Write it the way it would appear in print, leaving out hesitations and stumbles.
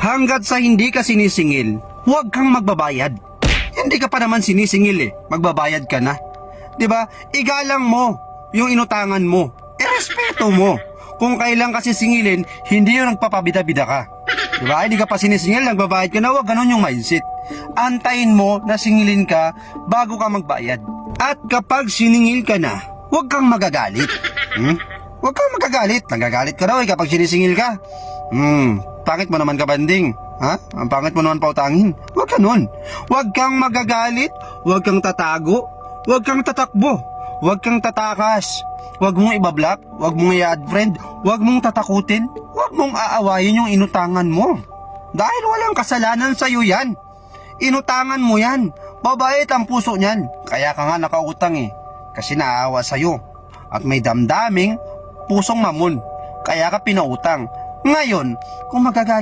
Hanggat sa hindi ka sinisingil, huwag kang magbabayad. Hindi ka pa naman sinisingil magbabayad ka na. 'Di ba? Igalang mo yung inutangan mo. Irespeto mo. Kung kailan ka sisingilin, hindi yung nagpapabida-bida ka. 'Di ba? Hindi ka pa sinisingil, nagbabayad ka na, huwag ganun yung mindset. Antayin mo na singilin ka bago ka magbayad. At kapag siningil ka na, huwag kang magagalit. Huwag kang magagalit. Nagagalit ka daw kapag sinisingil ka. Pangit mo naman kabanding. Ha? Ang pangit mo naman pautangin. Huwag ganun. Huwag kang magagalit. Huwag kang tatago. Huwag kang tatakbo. Huwag kang tatakas. Huwag mong ibablock. Huwag mong i-add friend. Huwag mong tatakutin. Huwag mong aawayin yung inutangan mo. Dahil walang kasalanan sa'yo yan. Inutangan mo yan. Babait ang puso niyan. Kaya ka nga nakautang kasi naawa sa'yo. At may damdaming pusong mamon. Kaya ka pinautang. Ngayon, kung magagalit